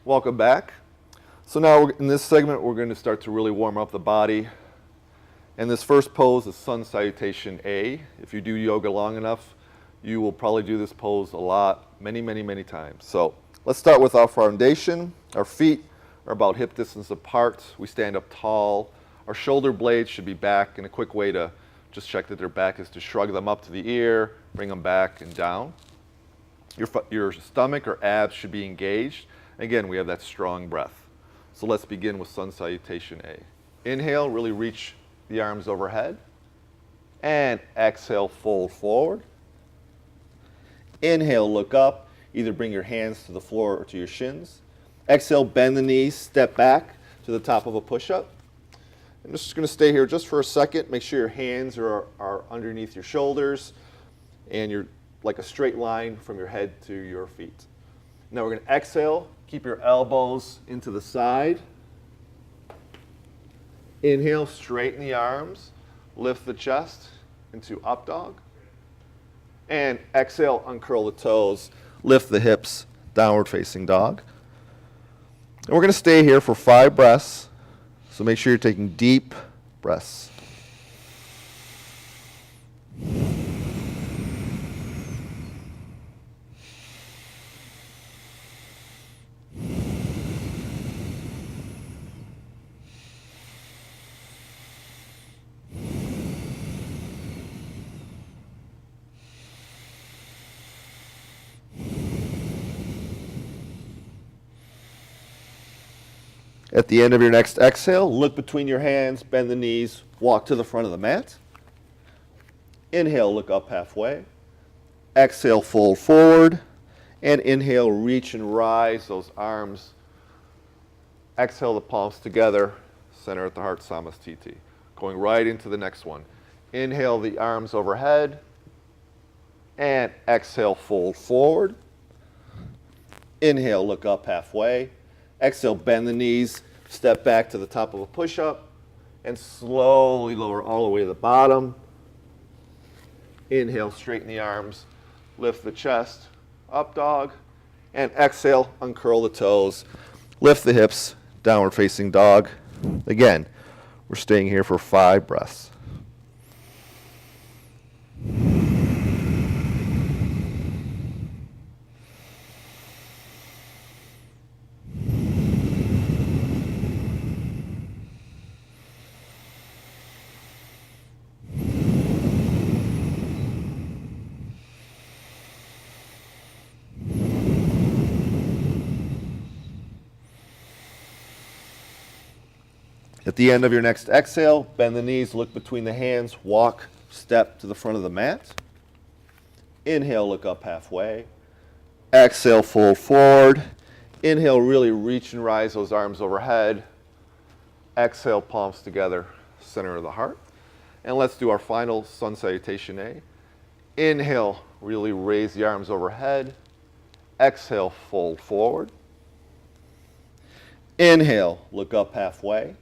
Welcome back. So now in this segment, we're going to start to really warm up the body. And this first pose is Sun Salutation A. If you do yoga long enough, you will probably do this pose a lot, many times. So let's start with our foundation. Our feet are about hip distance apart. We stand up tall. Our shoulder blades should be back, and a quick way to just check that they're back is to shrug them up to the ear, bring them back and down. Your stomach or abs should be engaged. Again, we have that strong breath. So let's begin with Sun Salutation A. Inhale, really reach the arms overhead. And exhale, fold forward. Inhale, look up. Either bring your hands to the floor or to your shins. Exhale, bend the knees, step back to the top of a push-up. I'm just going to stay here just for a second. Make sure your hands are underneath your shoulders and you're like a straight line from your head to your feet. Now we're going to exhale. Keep your elbows into the side. Inhale, straighten the arms. Lift the chest into up dog. And exhale, uncurl the toes. Lift the hips, downward facing dog. And we're going to stay here for 5 breaths. So make sure you're taking deep breaths. At the end of your next exhale, look between your hands, bend the knees, walk to the front of the mat. Inhale, look up halfway. Exhale, fold forward. And inhale, reach and rise those arms. Exhale, the palms together, center at the heart, Samastiti. Going right into the next one. Inhale, the arms overhead. And exhale, fold forward. Inhale, look up halfway. Exhale, bend the knees, step back to the top of a push-up, and slowly lower all the way to the bottom. Inhale, straighten the arms, lift the chest, up dog, and exhale, uncurl the toes, lift the hips, downward facing dog. Again, we're staying here for 5 breaths. At the end of your next exhale, bend the knees, look between the hands, walk, step to the front of the mat. Inhale, look up halfway. Exhale, fold forward. Inhale, really reach and rise those arms overhead. Exhale, palms together, center of the heart. And let's do our final Sun Salutation A. Inhale, really raise the arms overhead. Exhale, fold forward. Inhale, look up halfway.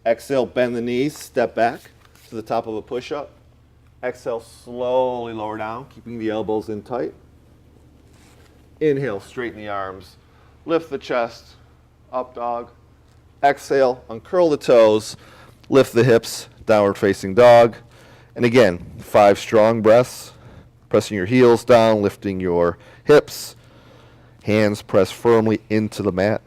Exhale, bend the knees, step back to the top of a push-up. Exhale, slowly lower down, keeping the elbows in tight. Inhale, straighten the arms, lift the chest, up dog. Exhale, uncurl the toes, lift the hips, downward facing dog. And again, 5 strong breaths, pressing your heels down, lifting your hips, hands press firmly into the mat.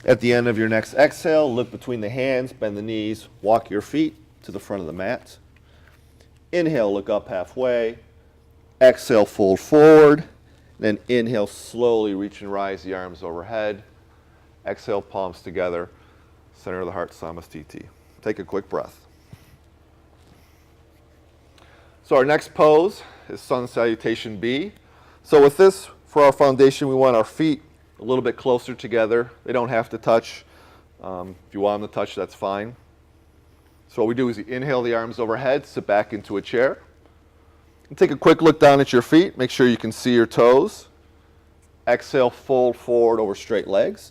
At the end of your next exhale, look between the hands, bend the knees, walk your feet to the front of the mat. Inhale, look up halfway. Exhale, fold forward. Then inhale, slowly reach and rise the arms overhead. Exhale, palms together, center of the heart, Samastiti. Take a quick breath. So our next pose is Sun Salutation B. So with this, for our foundation, we want our feet a little bit closer together. They don't have to touch. If you want them to touch, that's fine. So what we do is you inhale the arms overhead, sit back into a chair, and take a quick look down at your feet. Make sure you can see your toes. Exhale, fold forward over straight legs.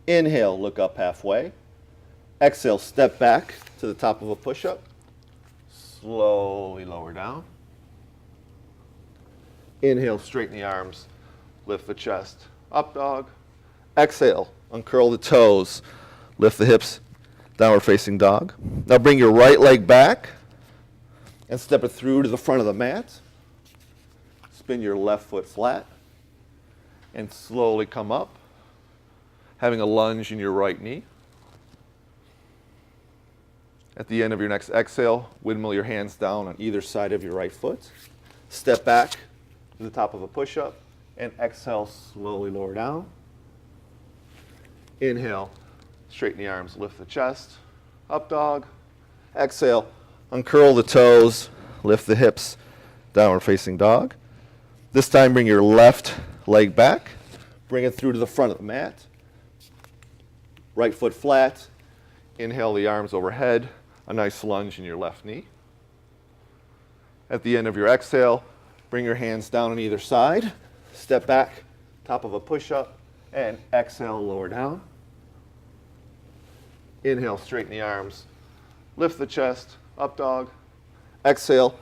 Inhale, look up halfway. Exhale, step back to the top of a push-up. Slowly lower down. Inhale, straighten the arms, lift the chest, up dog. Exhale, uncurl the toes, lift the hips, downward facing dog. Now bring your right leg back and step it through to the front of the mat. Spin your left foot flat and slowly come up, having a lunge in your right knee. At the end of your next exhale, windmill your hands down on either side of your right foot. Step back to the top of a push-up and exhale, slowly lower down. Inhale, straighten the arms, lift the chest, up dog. Exhale, uncurl the toes, lift the hips, downward facing dog. This time bring your left leg back, bring it through to the front of the mat. Right foot flat, inhale the arms overhead, a nice lunge in your left knee. At the end of your exhale, bring your hands down on either side, step back, top of a push-up, and exhale, lower down. Inhale, straighten the arms, lift the chest, up dog. Exhale,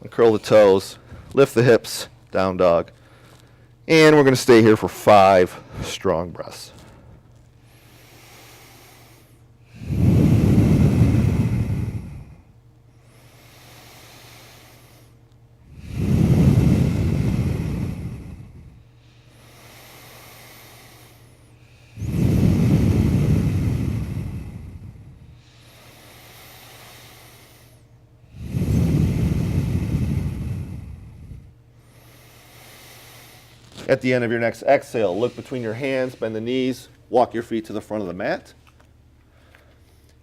uncurl the toes, lift the hips, down dog. And we're going to stay here for 5 strong breaths. At the end of your next exhale, look between your hands, bend the knees, walk your feet to the front of the mat.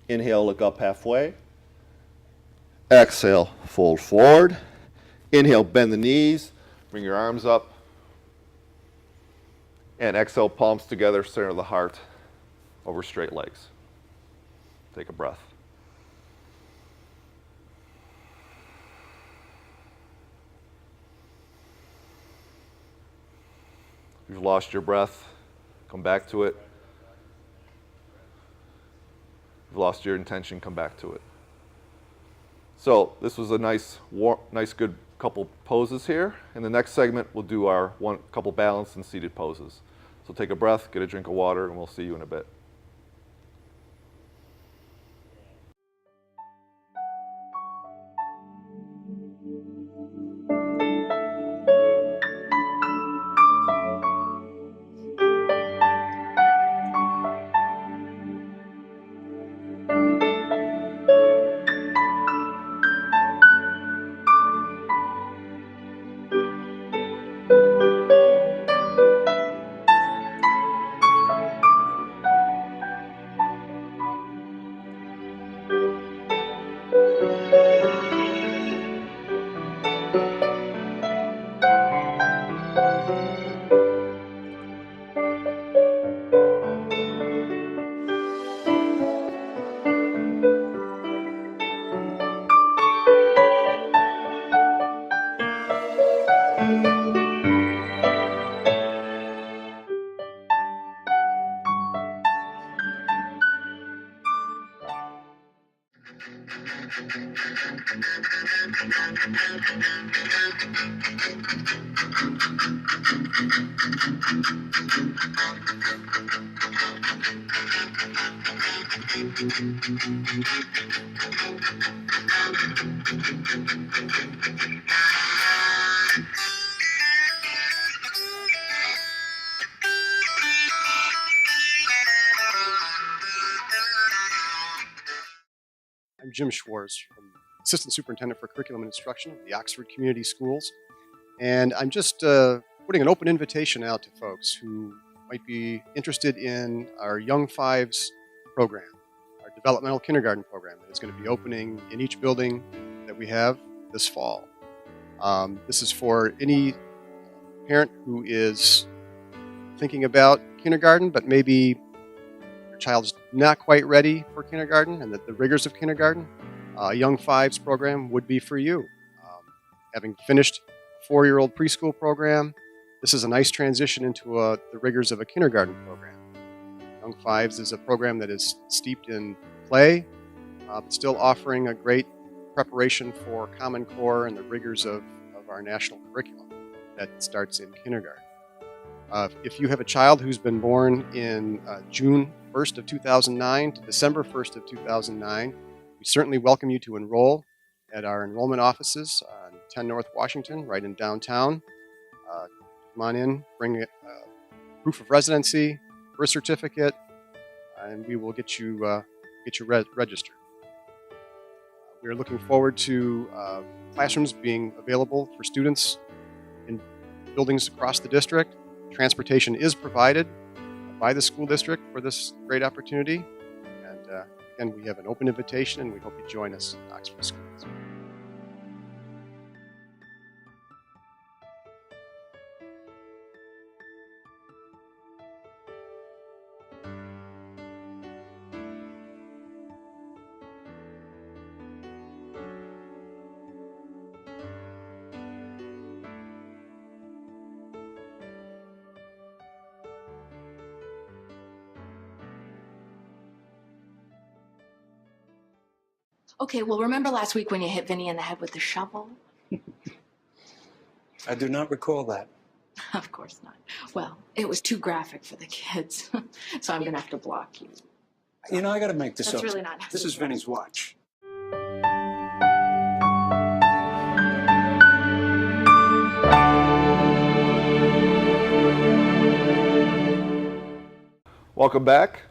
Inhale, look up halfway. Exhale, fold forward. Inhale, bend the knees, bring your arms up. And exhale, palms together, center of the heart, over straight legs. Take a breath. If you've lost your breath, come back to it. If you've lost your intention, come back to it. So this was a nice, good couple poses here. In the next segment, we'll do our couple balanced and seated poses. So take a breath, get a drink of water, and we'll see you in a bit. I'm Jim Schwartz, Assistant Superintendent for Curriculum and Instruction of the Oxford Community Schools. And I'm just putting an open invitation out to folks who might be interested in our Young Fives program, our developmental kindergarten program that is going to be opening in each building that we have this fall. This is for any parent who is thinking about kindergarten, but maybe your child's not quite ready for kindergarten and the rigors of kindergarten, Young Fives program would be for you. Having finished a 4-year-old preschool program, this is a nice transition into the rigors of a kindergarten program. Young Fives is a program that is steeped in play, but still offering a great preparation for Common Core and the rigors of our national curriculum that starts in kindergarten. If you have a child who's been born in June 1st of 2009 to December 1st of 2009, we certainly welcome you to enroll at our enrollment offices on 10 North Washington, right in downtown. Come on in, bring proof of residency, birth certificate, and we will get you registered. We are looking forward to classrooms being available for students in buildings across the district. Transportation is provided by the school district for this great opportunity. And again, we have an open invitation, and we hope you join us at Oxford Schools. Okay, well, remember last week when you hit Vinny in the head with the shovel? I do not recall that. Of course not. Well, it was too graphic for the kids, so I'm gonna have to block you. You know, I got to make this That's up. really not This is necessary. Vinny's watch. Welcome back.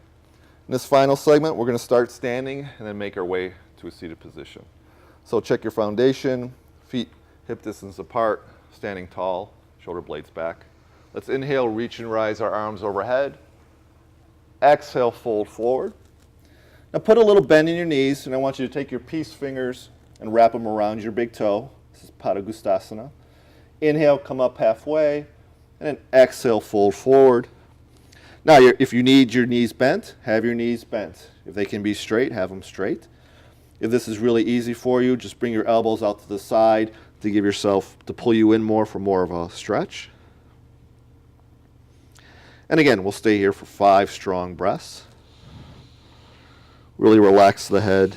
In this final segment, we're going to start standing and then make our way to a seated position. So check your foundation, feet hip distance apart, standing tall, shoulder blades back. Let's inhale, reach and rise our arms overhead. Exhale, fold forward. Now put a little bend in your knees, and I want you to take your peace fingers and wrap them around your big toe. This is Padangusthasana. Inhale, come up halfway, and then exhale, fold forward. Now, if you need your knees bent, have your knees bent. If they can be straight, have them straight. If this is really easy for you, just bring your elbows out to the side to give yourself, to pull you in more for more of a stretch. And again, we'll stay here for 5 strong breaths. Really relax the head.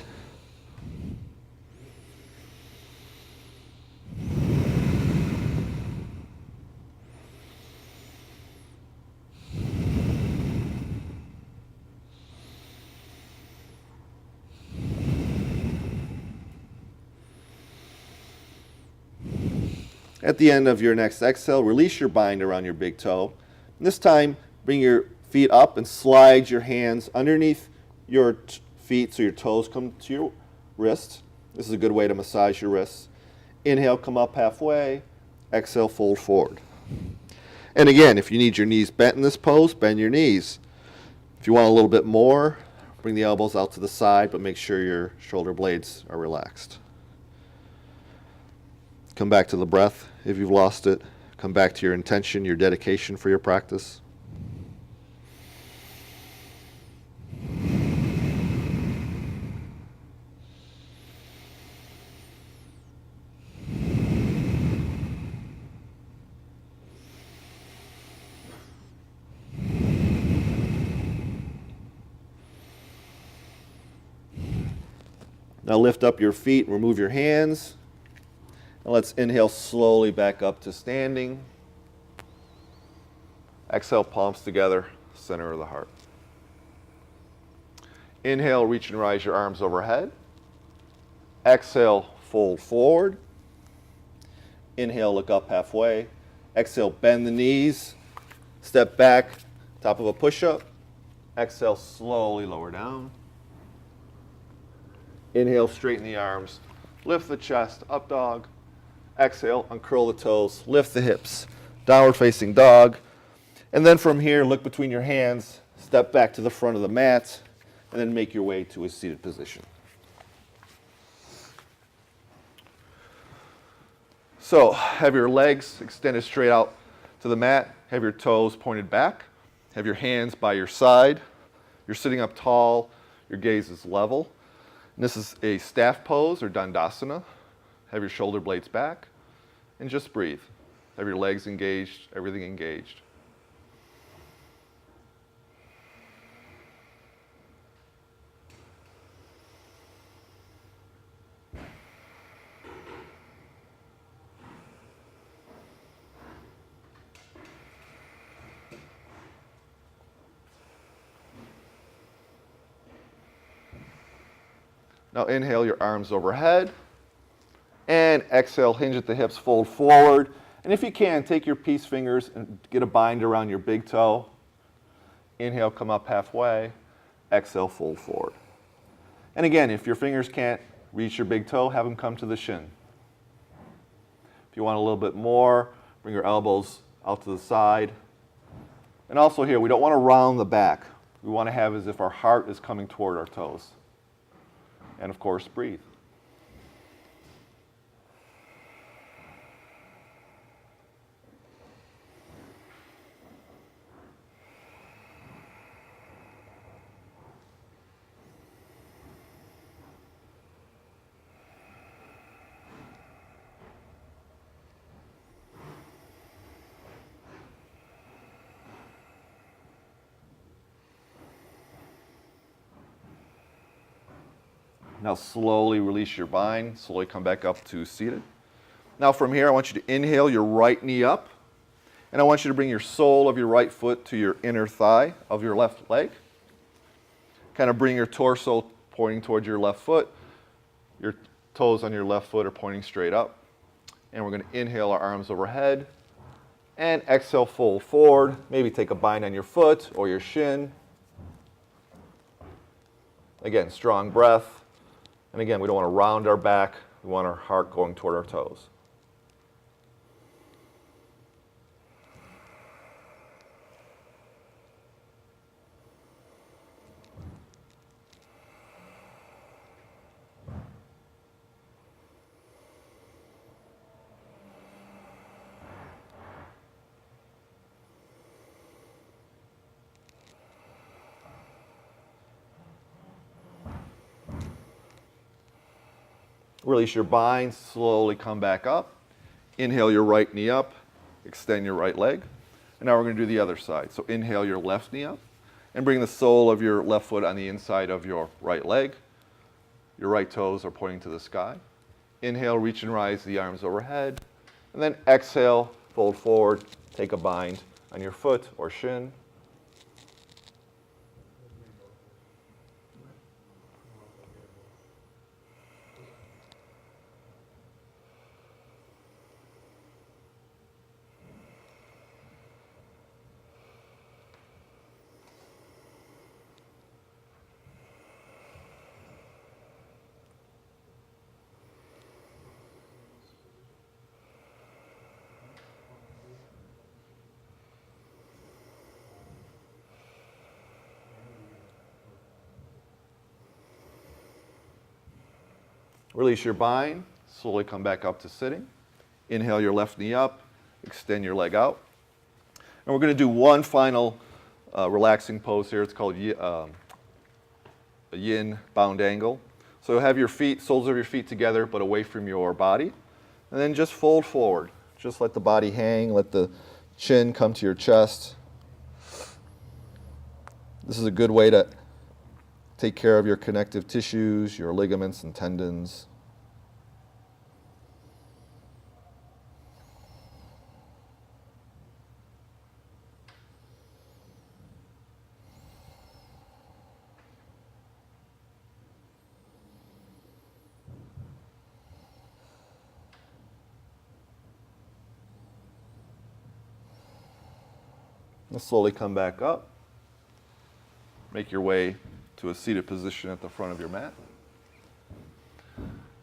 At the end of your next exhale, release your bind around your big toe. And this time, bring your feet up and slide your hands underneath your feet so your toes come to your wrists. This is a good way to massage your wrists. Inhale, come up halfway. Exhale, fold forward. And again, if you need your knees bent in this pose, bend your knees. If you want a little bit more, bring the elbows out to the side, but make sure your shoulder blades are relaxed. Come back to the breath if you've lost it. Come back to your intention, your dedication for your practice. Now lift up your feet, remove your hands. And let's inhale slowly back up to standing. Exhale, palms together, center of the heart. Inhale, reach and rise your arms overhead. Exhale, fold forward. Inhale, look up halfway. Exhale, bend the knees. Step back, top of a push-up. Exhale, slowly lower down. Inhale, straighten the arms. Lift the chest, up dog. Exhale, uncurl the toes, lift the hips. Downward facing dog. And then from here, look between your hands, step back to the front of the mat, and then make your way to a seated position. So have your legs extended straight out to the mat. Have your toes pointed back. Have your hands by your side. You're sitting up tall, your gaze is level. And this is a staff pose or Dandasana. Have your shoulder blades back and just breathe. Have your legs engaged, everything engaged. Now inhale your arms overhead, and exhale, hinge at the hips, fold forward. And if you can, take your peace fingers and get a bind around your big toe. Inhale, come up halfway. Exhale, fold forward. And again, if your fingers can't reach your big toe, have them come to the shin. If you want a little bit more, bring your elbows out to the side. And also here, we don't want to round the back. We want to have as if our heart is coming toward our toes. And of course, breathe. Now slowly release your bind, slowly come back up to seated. Now from here, I want you to inhale your right knee up, and I want you to bring your sole of your right foot to your inner thigh of your left leg. Kind of bring your torso pointing towards your left foot. Your toes on your left foot are pointing straight up. And we're going to inhale our arms overhead, and exhale, fold forward. Maybe take a bind on your foot or your shin. Again, strong breath. And again, we don't want to round our back. We want our heart going toward our toes. Release your bind, slowly come back up. Inhale your right knee up, extend your right leg. And now we're going to do the other side. So inhale your left knee up, and bring the sole of your left foot on the inside of your right leg. Your right toes are pointing to the sky. Inhale, reach and rise the arms overhead. And then exhale, fold forward, take a bind on your foot or shin. Release your bind, slowly come back up to sitting. Inhale your left knee up, extend your leg out. And we're going to do one final relaxing pose here. It's called a yin bound angle. So have your feet, soles of your feet together, but away from your body. And then just fold forward. Just let the body hang, let the chin come to your chest. This is a good way to take care of your connective tissues, your ligaments and tendons. And slowly come back up. Make your way to a seated position at the front of your mat.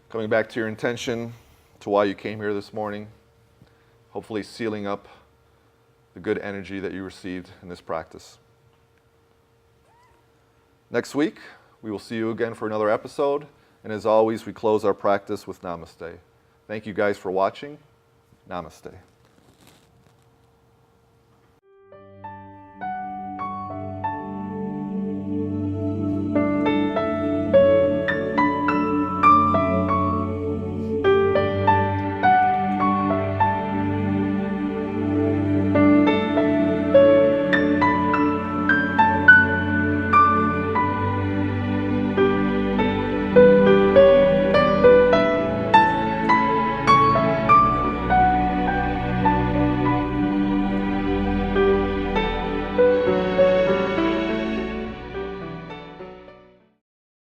Coming back to your intention, to why you came here this morning, hopefully sealing up the good energy that you received in this practice. Next week, we will see you again for another episode, and as always, we close our practice with Namaste. Thank you guys for watching. Namaste.